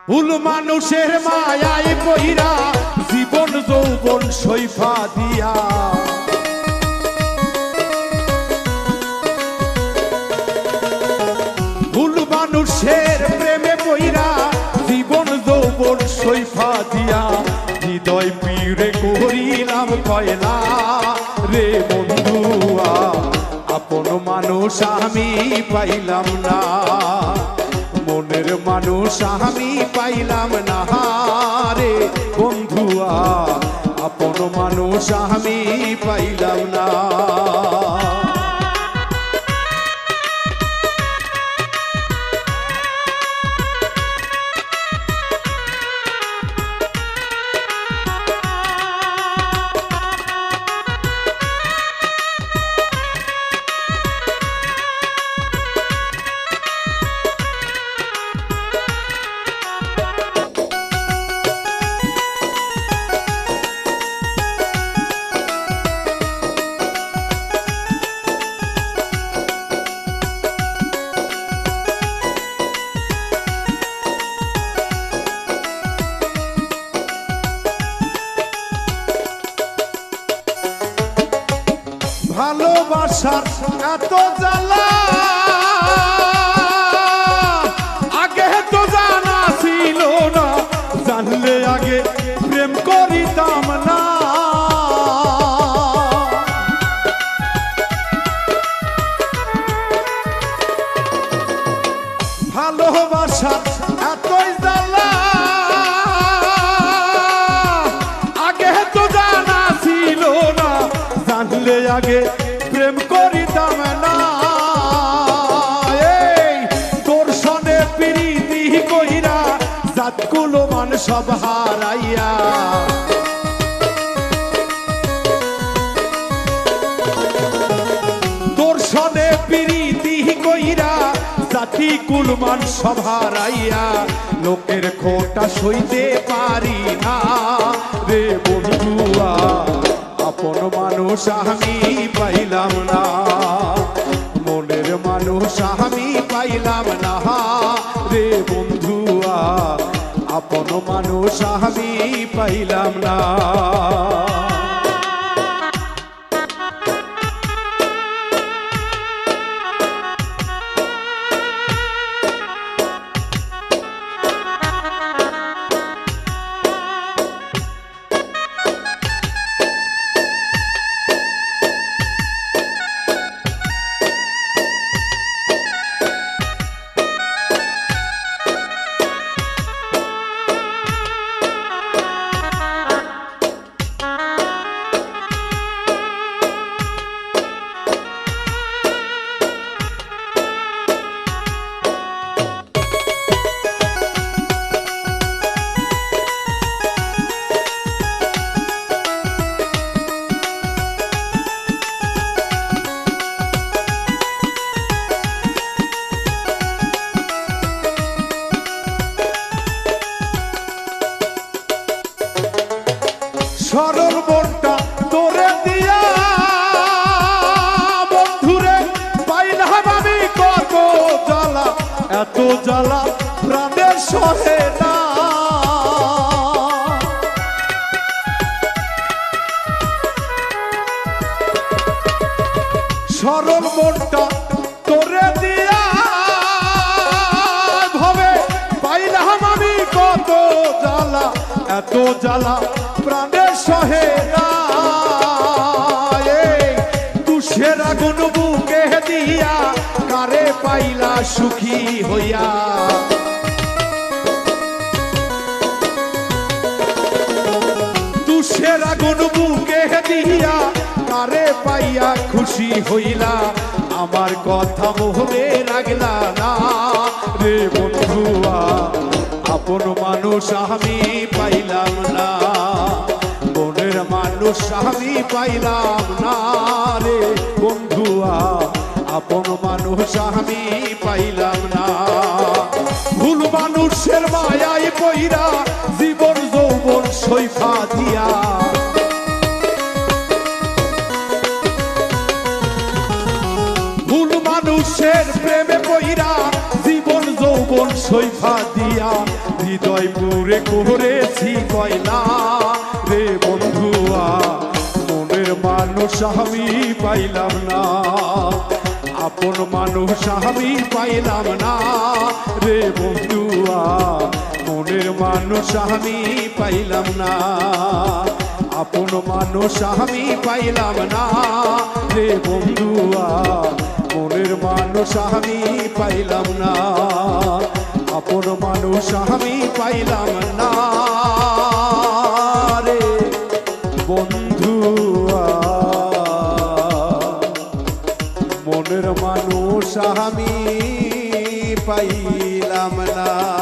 ভুল মানুষের মায়ায় পইরা জীবন যৌবন সৈফা দিয়া ভুল মানুষের প্রেমে পইরা জীবন যৌবন সৈফা দিয়া হৃদয় পীড়ে করিলাম কয়লা রে বন্ধুয়া আপন মানুষ আমি পাইলাম না মনের মানুষ আমি পাইলাম না রে বন্ধুয়া আপন মানুষ আমি পাইলাম না ভালোবাসার এত জ্বালা আগে তো জানা ছিল না জানলে আগে প্রেম করিতাম না ভালোবাসার এতই জ্বালা আগে তো জানা ছিল না জানলে আগে প্রেম করিতাম না এই তোর সনে প্রীতি কইরা জাতগুলো মান সব হারাইয়া তোর সনে প্রীতি কইরা জাতি কুলমান সব হারাইয়া লোকের খোটা সইতে পারি না রে বন্ধুয়া আপন মানুষ আমি পাইলাম না মনের মানুষ আমি পাইলাম না রে বন্ধুয়া আপন মানুষ আমি পাইলাম না সরল মনটা তোরে দিয়া বন্ধুরে পাইলাম আমি কত জ্বালা এত জ্বালা প্রাণের সহে না সরল মনটা তোরে দিয়া ভাবে পাইলাম আমি কত জ্বালা এত জ্বালা প্রাণের সহে না তুষের আগুন বুকে দিয়া কারে পাইলা সুখী হইয়া তুষের আগুন বুকে দিয়া কারে পাইয়া খুশি হইলা আমার কথা মোহরে রাখলা না রে বন্ধুয়া আপন মানুষ আমি পাইলাম না মনের মানুষ আমি পাইলাম না রে বন্ধুয়া আপন মানুষ আমি পাইলাম না ভুল মানুষের মায়ায় পইরা জীবন যৌবন সৈফা দিয়া ভুল মানুষের প্রেমে পইরা জীবন যৌবন সৈফা দিয়া হৃদয় পুরে করেছি কয়লা রে বন্ধুয়া, মনের মানুষ আমি পাইলাম না, আপন মানুষ আমি পাইলাম না রে বন্ধুয়া, মনের মানুষ আমি পাইলাম না, আপন মানুষ আমি পাইলাম না রে বন্ধুয়া, মনের মানুষ আমি পাইলাম না, আপন মানুষ আমি পাইলাম না রে বন্ধুয়া, মনের মানুষ আমি পাইলাম না।